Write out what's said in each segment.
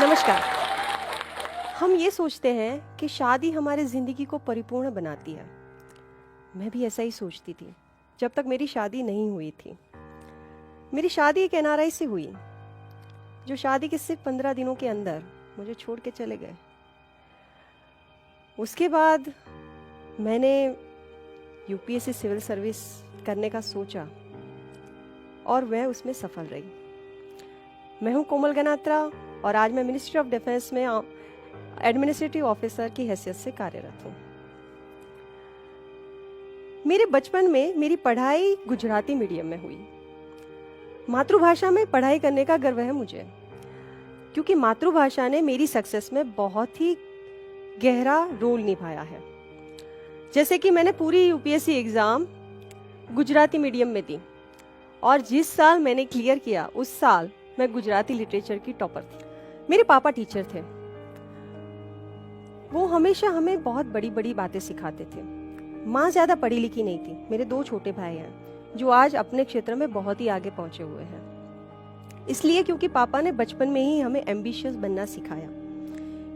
नमस्कार। हम ये सोचते हैं कि शादी हमारे ज़िंदगी को परिपूर्ण बनाती है। मैं भी ऐसा ही सोचती थी जब तक मेरी शादी नहीं हुई थी। मेरी शादी एक एनआरआई से हुई जो शादी के सिर्फ 15 दिनों के अंदर मुझे छोड़ के चले गए। उसके बाद मैंने यूपीएससी सिविल सर्विस करने का सोचा और मैं उसमें सफल रही। मैं हूँ कोमल गनात्रा और आज मैं मिनिस्ट्री ऑफ डिफेंस में एडमिनिस्ट्रेटिव ऑफिसर की हैसियत से कार्यरत हूँ। मेरे बचपन में मेरी पढ़ाई गुजराती मीडियम में हुई। मातृभाषा में पढ़ाई करने का गर्व है मुझे, क्योंकि मातृभाषा ने मेरी सक्सेस में बहुत ही गहरा रोल निभाया है। जैसे कि मैंने पूरी यूपीएससी एग्ज़ाम गुजराती मीडियम में दी और जिस साल मैंने क्लियर किया उस साल मैं गुजराती लिटरेचर की टॉपर थी। मेरे पापा टीचर थे। वो हमेशा हमें बहुत बड़ी बड़ी बातें सिखाते थे। माँ ज़्यादा पढ़ी लिखी नहीं थी। मेरे 2 छोटे भाई हैं जो आज अपने क्षेत्र में बहुत ही आगे पहुंचे हुए हैं, इसलिए क्योंकि पापा ने बचपन में ही हमें एम्बिशियस बनना सिखाया।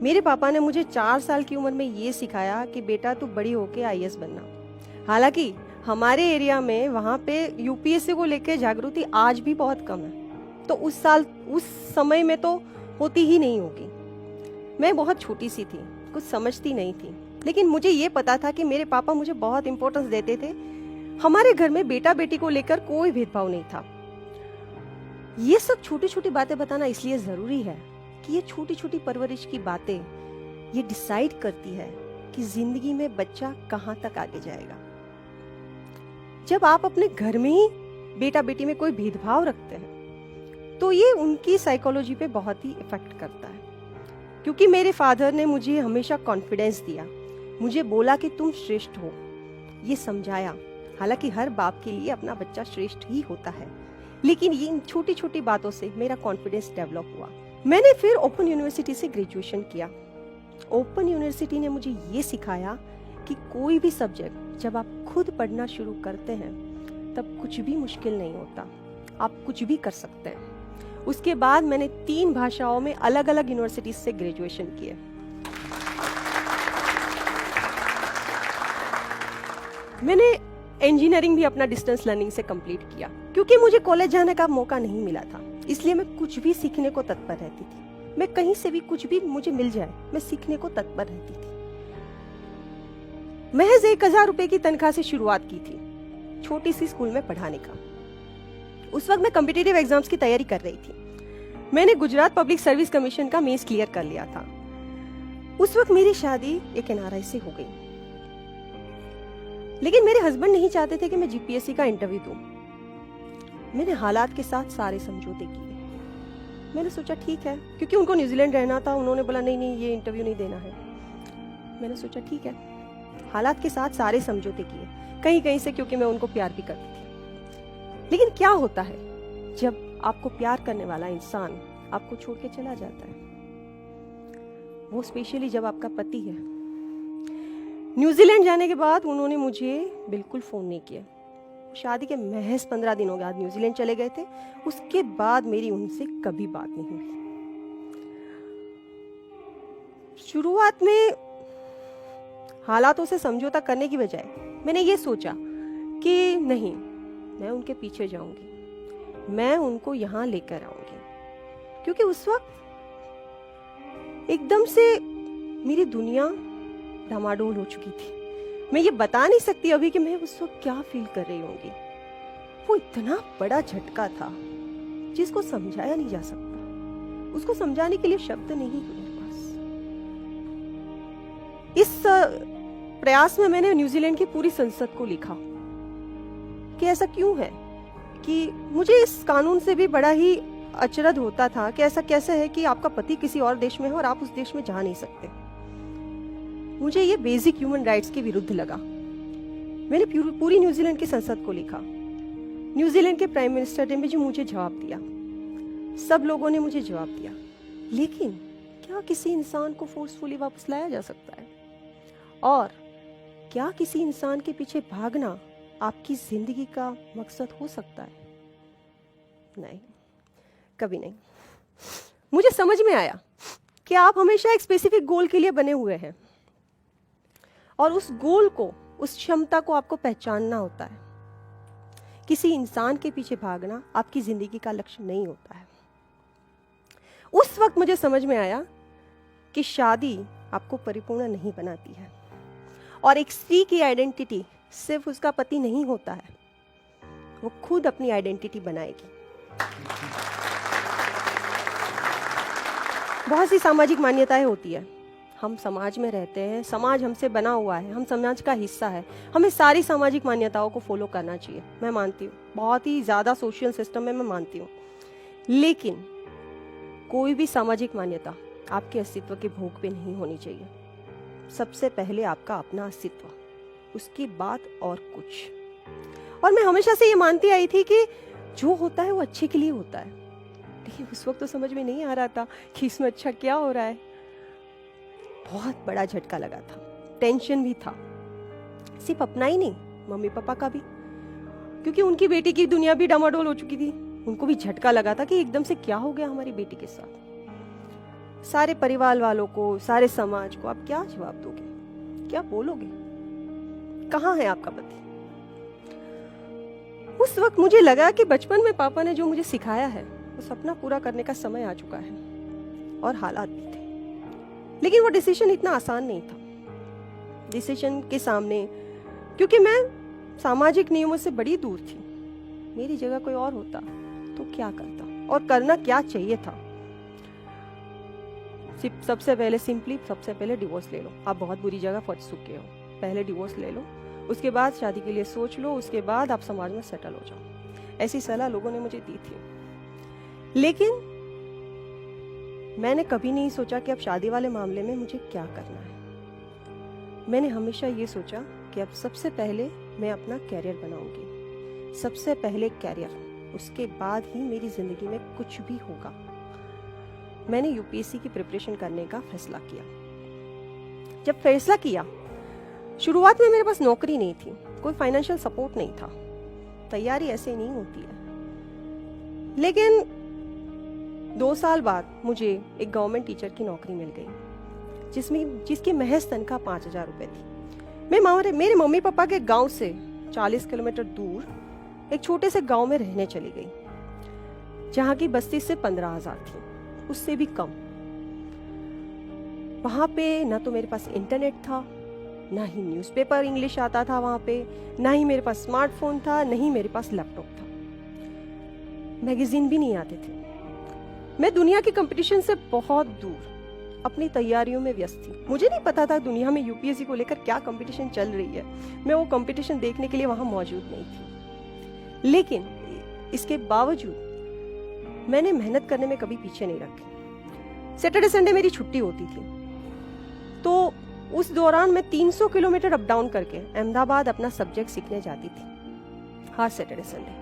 मेरे पापा ने मुझे 4 साल की उम्र में ये सिखाया कि बेटा तू बड़ी होके आईएएस बनना। हालांकि हमारे एरिया में वहाँ पे यूपीएससी को लेकर जागृति आज भी बहुत कम है, तो उस समय में तो होती ही नहीं होगी। मैं बहुत छोटी सी थी, कुछ समझती नहीं थी, लेकिन मुझे ये पता था कि मेरे पापा मुझे बहुत इंपॉर्टेंस देते थे। हमारे घर में बेटा बेटी को लेकर कोई भेदभाव नहीं था। ये सब छोटी छोटी बातें बताना इसलिए जरूरी है कि ये छोटी छोटी परवरिश की बातें ये डिसाइड करती है कि जिंदगी में बच्चा कहाँ तक आगे जाएगा। जब आप अपने घर में ही बेटा बेटी में कोई भेदभाव रखते हैं तो ये उनकी साइकोलॉजी पे बहुत ही इफेक्ट करता है। क्योंकि मेरे फादर ने मुझे हमेशा कॉन्फिडेंस दिया, मुझे बोला कि तुम श्रेष्ठ हो, ये समझाया। हालांकि हर बाप के लिए अपना बच्चा श्रेष्ठ ही होता है, लेकिन ये छोटी छोटी बातों से मेरा कॉन्फिडेंस डेवलप हुआ। मैंने फिर ओपन यूनिवर्सिटी से ग्रेजुएशन किया। ओपन यूनिवर्सिटी ने मुझे ये सिखाया कि कोई भी सब्जेक्ट जब आप खुद पढ़ना शुरू करते हैं तब कुछ भी मुश्किल नहीं होता, आप कुछ भी कर सकते हैं। उसके बाद मैंने 3 भाषाओं में अलग अलग यूनिवर्सिटी से ग्रेजुएशन किए। मैंने इंजीनियरिंग भी अपना डिस्टेंस लर्निंग से कंप्लीट किया। क्योंकि मुझे कॉलेज जाने का मौका नहीं मिला था, इसलिए मैं कुछ भी सीखने को तत्पर रहती थी। मैं कहीं से भी कुछ भी मुझे मिल जाए, मैं सीखने को तत्पर रहती थी। महज 1000 रुपए की तनख्वाह से शुरुआत की थी छोटी सी स्कूल में पढ़ाने का। उस वक्त मैं कॉम्पिटिटिव एग्जाम्स की तैयारी कर रही थी। मैंने गुजरात पब्लिक सर्विस कमीशन का मेंस क्लियर कर लिया था। उस वक्त मेरी शादी एक एनआरआई से हो गई, लेकिन मेरे हस्बैंड नहीं चाहते थे कि मैं जीपीएससी का इंटरव्यू दूं। मैंने हालात के साथ सारे समझौते किए। मैंने सोचा ठीक है, क्योंकि उनको न्यूजीलैंड रहना था। उन्होंने बोला नहीं ये इंटरव्यू नहीं देना है। मैंने सोचा ठीक है, हालात के साथ सारे समझौते किए, कहीं कहीं से, क्योंकि मैं उनको प्यार भी करती थी। लेकिन क्या होता है जब आपको प्यार करने वाला इंसान आपको छोड़ के चला जाता है, वो स्पेशली जब आपका पति है। न्यूजीलैंड जाने के बाद uन्होंने मुझे बिल्कुल फोन नहीं किया। शादी के महज 15 दिनों बाद न्यूजीलैंड चले गए थे। उसके बाद मेरी उनसे कभी बात नहीं हुई। शुरुआत में हालातों से समझौता करने की बजाय मैंने ये सोचा कि नहीं, मैं उनके पीछे जाऊंगी, मैं उनको यहाँ लेकर आऊंगी। क्योंकि उस वक्त एकदम से मेरी दुनिया डामाडोल हो चुकी थी। मैं ये बता नहीं सकती अभी कि मैं उस वक्त क्या फील कर रही होंगी। वो इतना बड़ा झटका था जिसको समझाया नहीं जा सकता। उसको समझाने के लिए शब्द नहीं है मेरे पास। इस प्रयास में मैंने न्यूजीलैंड की पूरी संसद को लिखा कि ऐसा क्यों है कि मुझे इस कानून से भी बड़ा ही अचरज होता था कि ऐसा कैसे है कि आपका पति किसी और देश में है और आप उस देश में जा नहीं सकते। मुझे ये बेसिक ह्यूमन राइट्स के विरुद्ध लगा। मैंने पूरी न्यूजीलैंड की संसद को लिखा। न्यूजीलैंड के प्राइम मिनिस्टर ने मुझे जवाब दिया, सब लोगों ने मुझे जवाब दिया। लेकिन क्या किसी इंसान को फोर्सफुली वापस लाया जा सकता है? और क्या किसी इंसान के पीछे भागना आपकी जिंदगी का मकसद हो सकता है? नहीं, कभी नहीं। मुझे समझ में आया कि आप हमेशा एक स्पेसिफिक गोल के लिए बने हुए हैं और उस गोल को, उस क्षमता को आपको पहचानना होता है। किसी इंसान के पीछे भागना आपकी जिंदगी का लक्ष्य नहीं होता है। उस वक्त मुझे समझ में आया कि शादी आपको परिपूर्ण नहीं बनाती है और एक स्त्री की आइडेंटिटी सिर्फ उसका पति नहीं होता है, वो खुद अपनी आइडेंटिटी बनाएगी। बहुत सी सामाजिक मान्यताएं होती है, हम समाज में रहते हैं, समाज हमसे बना हुआ है, हम समाज का हिस्सा है, हमें सारी सामाजिक मान्यताओं को फॉलो करना चाहिए। मैं मानती हूँ, बहुत ही ज़्यादा सोशल सिस्टम में मैं मानती हूँ, लेकिन कोई भी सामाजिक मान्यता आपके अस्तित्व के भोग पे नहीं होनी चाहिए। सबसे पहले आपका अपना अस्तित्व, उसके बाद और कुछ। और मैं हमेशा से ये मानती आई थी कि जो होता है वो अच्छे के लिए होता है, लेकिन उस वक्त तो समझ में नहीं आ रहा था कि इसमें अच्छा क्या हो रहा है। बहुत बड़ा झटका लगा था, टेंशन भी था, सिर्फ अपना ही नहीं, मम्मी पापा का भी, क्योंकि उनकी बेटी की दुनिया भी डामाडोल हो चुकी थी। उनको भी झटका लगा था कि एकदम से क्या हो गया हमारी बेटी के साथ। सारे परिवार वालों को, सारे समाज को आप क्या जवाब दोगे, क्या बोलोगे, कहाँ है आपका पति? उस वक्त मुझे लगा कि बचपन में पापा ने जो मुझे सिखाया है वो सपना पूरा करने का समय आ चुका है और हालात भी थे। लेकिन वो डिसीजन इतना आसान नहीं था। डिसीजन के सामने, क्योंकि मैं सामाजिक नियमों से बड़ी दूर थी, मेरी जगह कोई और होता तो क्या करता और करना क्या चाहिए था। सबसे पहले डिवोर्स ले लो। आप बहुत बुरी जगह फंस चुके हो, पहले डिवोर्स ले लो, उसके बाद शादी के लिए सोच लो, उसके बाद आप समाज में सेटल हो जाओ। ऐसी सलाह लोगों ने मुझे दी थी, लेकिन मैंने कभी नहीं सोचा कि अब शादी वाले मामले में मुझे क्या करना है। मैंने हमेशा ये सोचा कि अब सबसे पहले मैं अपना कैरियर बनाऊंगी, सबसे पहले कैरियर, उसके बाद ही मेरी जिंदगी में कुछ भी होगा। मैंने यूपीएससी की प्रिपरेशन करने का फैसला किया। जब फैसला किया, शुरुआत में मेरे पास नौकरी नहीं थी, कोई फाइनेंशियल सपोर्ट नहीं था, तैयारी ऐसे नहीं होती है। लेकिन 2 साल बाद मुझे एक गवर्नमेंट टीचर की नौकरी मिल गई, जिसकी महज तनख्वाह 5,000 रुपए थी। मैं मेरे मम्मी पापा के गांव से 40 किलोमीटर दूर एक छोटे से गांव में रहने चली गई, जहां की बस्ती से 15,000 थी, उससे भी कम। वहां पे ना तो मेरे पास इंटरनेट था, ना ही न्यूज़पेपर इंग्लिश आता था वहां पे, ना ही मेरे पास स्मार्टफोन था, ना ही मेरे पास लैपटॉप था, मैगजीन भी नहीं आते थे। मैं दुनिया के कंपटीशन से बहुत दूर अपनी तैयारियों में व्यस्त थी। मुझे नहीं पता था दुनिया में यूपीएससी को लेकर क्या कंपटीशन चल रही है। मैं वो कंपटीशन देखने के लिए वहां मौजूद नहीं थी, लेकिन इसके बावजूद मैंने मेहनत करने में कभी पीछे नहीं रखी। सैटरडे संडे मेरी छुट्टी होती थी, तो उस दौरान मैं 300 किलोमीटर अप डाउन करके अहमदाबाद अपना सब्जेक्ट सीखने जाती थी, हर सैटरडे संडे।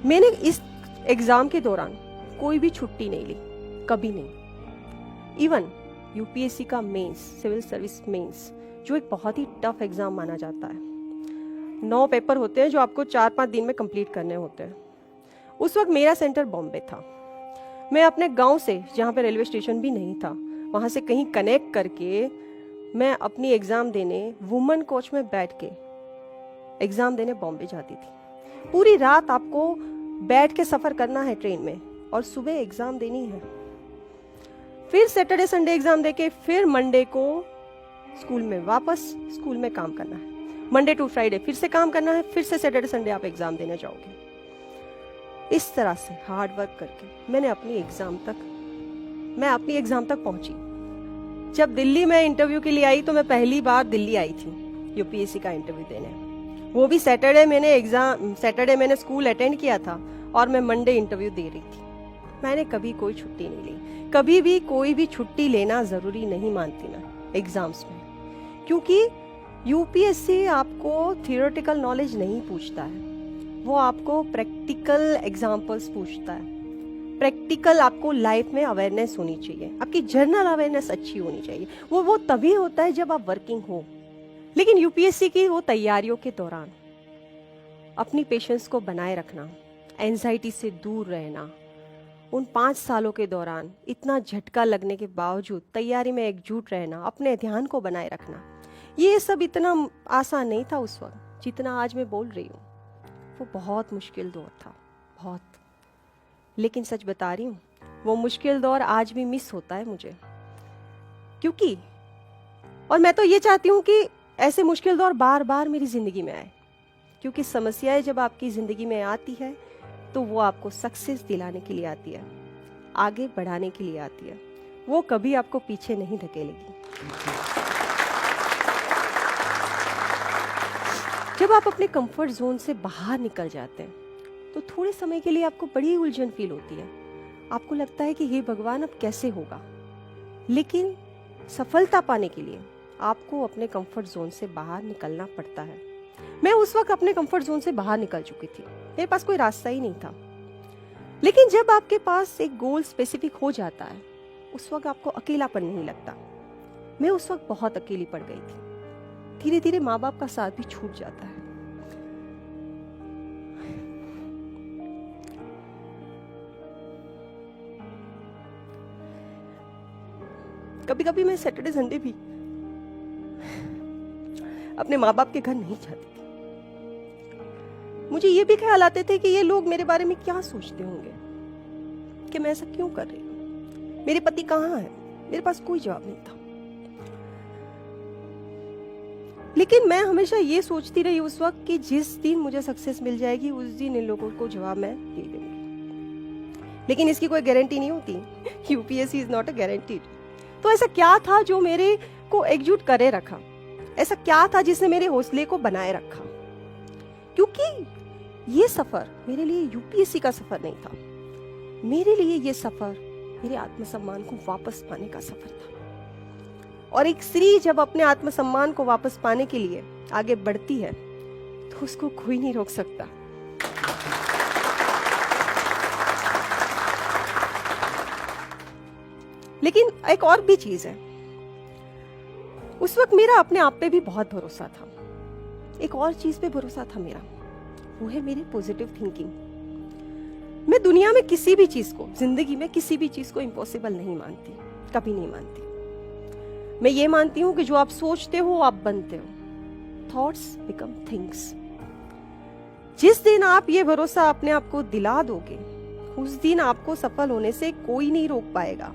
मैंने इस एग्जाम के दौरान कोई भी छुट्टी नहीं ली, कभी नहीं। इवन यूपीएससी का मेंस, सिविल सर्विस मेंस, जो एक बहुत ही टफ एग्जाम माना जाता है, 9 पेपर होते हैं जो आपको 4-5 दिन में कंप्लीट करने होते हैं। उस वक्त मेरा सेंटर बॉम्बे था। मैं अपने गांव से, जहाँ पे रेलवे स्टेशन भी नहीं था, वहाँ से कहीं कनेक्ट करके मैं अपनी एग्ज़ाम देने वुमेन कोच में बैठ के एग्ज़ाम देने बॉम्बे जाती थी। पूरी रात आपको बैठ के सफ़र करना है ट्रेन में और सुबह एग्ज़ाम देनी है। फिर सैटरडे संडे एग्ज़ाम देके फिर मंडे को स्कूल में वापस स्कूल में काम करना है। मंडे टू फ्राइडे फिर से काम करना है, फिर से सैटरडे संडे आप एग्ज़ाम देने जाओगे। इस तरह से हार्ड वर्क करके मैं अपनी एग्जाम तक पहुंची। जब दिल्ली में इंटरव्यू के लिए आई तो मैं पहली बार दिल्ली आई थी यूपीएससी का इंटरव्यू देने। वो भी सैटरडे मैंने स्कूल अटेंड किया था और मैं मंडे इंटरव्यू दे रही थी। मैंने कभी कोई छुट्टी नहीं ली, कभी भी कोई भी छुट्टी लेना जरूरी नहीं मानती मैं एग्जाम्स में, क्योंकि यूपीएससी आपको थियोरेटिकल नॉलेज नहीं पूछता है, वो आपको प्रैक्टिकल एग्जाम्पल्स पूछता है। प्रैक्टिकल आपको लाइफ में अवेयरनेस होनी चाहिए, आपकी जर्नल अवेयरनेस अच्छी होनी चाहिए। वो तभी होता है जब आप वर्किंग हो। लेकिन यूपीएससी की वो तैयारियों के दौरान अपनी पेशेंस को बनाए रखना, एंजाइटी से दूर रहना उन 5 सालों के दौरान इतना झटका लगने के बावजूद तैयारी में एकजुट रहना, अपने ध्यान को बनाए रखना, ये सब इतना आसान नहीं था उस वक्त जितना आज मैं बोल रही हूँ। वो बहुत मुश्किल दौर था, बहुत। लेकिन सच बता रही हूँ, वो मुश्किल दौर आज भी मिस होता है मुझे, क्योंकि और मैं तो ये चाहती हूँ कि ऐसे मुश्किल दौर बार बार मेरी ज़िंदगी में आए, क्योंकि समस्याएं जब आपकी ज़िंदगी में आती है तो वो आपको सक्सेस दिलाने के लिए आती है, आगे बढ़ाने के लिए आती है। वो कभी आपको पीछे नहीं धकेलेगी। जब आप अपने कंफर्ट जोन से बाहर निकल जाते हैं तो थोड़े समय के लिए आपको बड़ी उलझन फील होती है। आपको लगता है कि हे भगवान, अब कैसे होगा। लेकिन सफलता पाने के लिए आपको अपने कंफर्ट जोन से बाहर निकलना पड़ता है। मैं उस वक्त अपने कंफर्ट जोन से बाहर निकल चुकी थी, मेरे पास कोई रास्ता ही नहीं था। लेकिन जब आपके पास एक गोल स्पेसिफिक हो जाता है, उस वक्त आपको अकेलापन नहीं लगता। मैं उस वक्त बहुत अकेली पड़ गई थी। धीरे धीरे माँ बाप का साथ भी छूट जाता है। कभी कभी मैं सैटरडे संडे भी अपने माँ बाप के घर नहीं जाती थी। मुझे ये भी ख्याल आते थे कि ये लोग मेरे बारे में क्या सोचते होंगे, कि मैं ऐसा क्यों कर रही हूँ, मेरे पति कहाँ है। मेरे पास कोई जवाब नहीं था। लेकिन मैं हमेशा ये सोचती रही उस वक्त कि जिस दिन मुझे सक्सेस मिल जाएगी उस दिन इन लोगों को जवाब मैं दे दूंगी। लेकिन इसकी कोई गारंटी नहीं होती। UPSC is not a guaranteed. तो ऐसा क्या था जो मेरे को एकजुट करे रखा? ऐसा क्या था जिसने मेरे हौसले को बनाए रखा? क्योंकि ये सफर मेरे लिए यूपीएससी का सफर नहीं था। मेरे लिए ये सफर मेरे आत्मसम्मान को वापस पाने का सफर था। और एक स्त्री जब अपने आत्मसम्मान को वापस पाने के लिए आगे बढ़ती है तो उसको कोई नहीं रोक सकता। लेकिन एक और भी चीज है, उस वक्त मेरा अपने आप पे भी बहुत भरोसा था। एक और चीज पे भरोसा था मेरा, वो है मेरी पॉजिटिव थिंकिंग। मैं दुनिया में किसी भी चीज को, जिंदगी में किसी भी चीज को इम्पॉसिबल नहीं मानती, कभी नहीं मानती। मैं ये मानती हूं कि जो आप सोचते हो आप बनते हो। Thoughts become things. जिस दिन आप ये भरोसा अपने आप को दिला दोगे, उस दिन आपको सफल होने से कोई नहीं रोक पाएगा।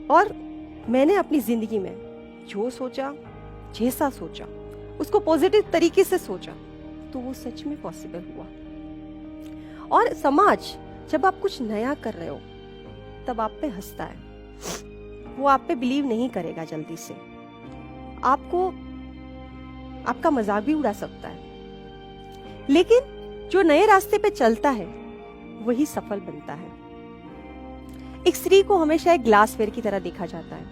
और मैंने अपनी जिंदगी में जो सोचा, जैसा सोचा, उसको पॉजिटिव तरीके से सोचा, तो वो सच में पॉसिबल हुआ। और समाज जब आप कुछ नया कर रहे हो तब आप पे हंसता है। वो आप पे बिलीव नहीं करेगा जल्दी से, आपका मजाक भी उड़ा सकता है। लेकिन जो नए रास्ते पे चलता है वही सफल बनता है। एक स्त्री को हमेशा एक ग्लासवेयर की तरह देखा जाता है।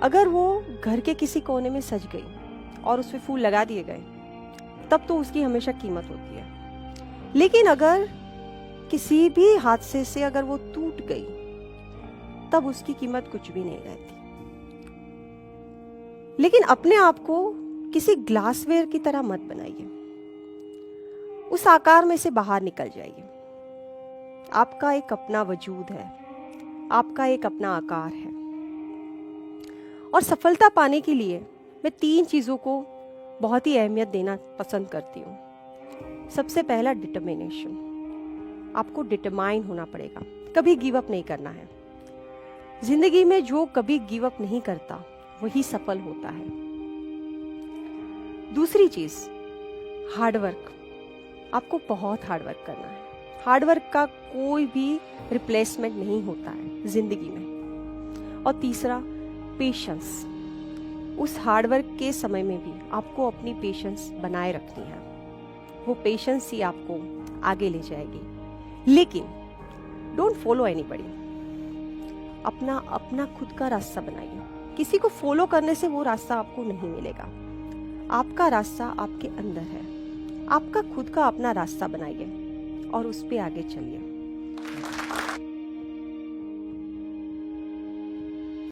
अगर वो घर के किसी कोने में सज गई और उसमें फूल लगा दिए गए तब तो उसकी हमेशा कीमत होती है। लेकिन अगर किसी भी हादसे से अगर वो टूट गई तब उसकी कीमत कुछ भी नहीं रहती। लेकिन अपने आप को किसी ग्लासवेयर की तरह मत बनाइए। उस आकार में से बाहर निकल जाइए। आपका एक अपना वजूद है, आपका एक अपना आकार है। और सफलता पाने के लिए मैं 3 चीजों को बहुत ही अहमियत देना पसंद करती हूँ। सबसे पहला, डिटर्मिनेशन। आपको डिटरमाइन होना पड़ेगा, कभी गिव अप नहीं करना है। जिंदगी में जो कभी गिव अप नहीं करता वही सफल होता है। दूसरी चीज, हार्डवर्क। आपको बहुत हार्डवर्क करना है। हार्डवर्क का कोई भी रिप्लेसमेंट नहीं होता है जिंदगी में। और तीसरा, पेशेंस। उस हार्डवर्क के समय में भी आपको अपनी पेशेंस बनाए रखनी है। वो पेशेंस ही आपको आगे ले जाएगी। लेकिन डोंट फॉलो एनीबॉडी। अपना खुद का रास्ता बनाइए। किसी को फॉलो करने से वो रास्ता आपको नहीं मिलेगा। आपका रास्ता आपके अंदर है। आपका खुद का अपना रास्ता बनाइए और उस पे आगे चलिए।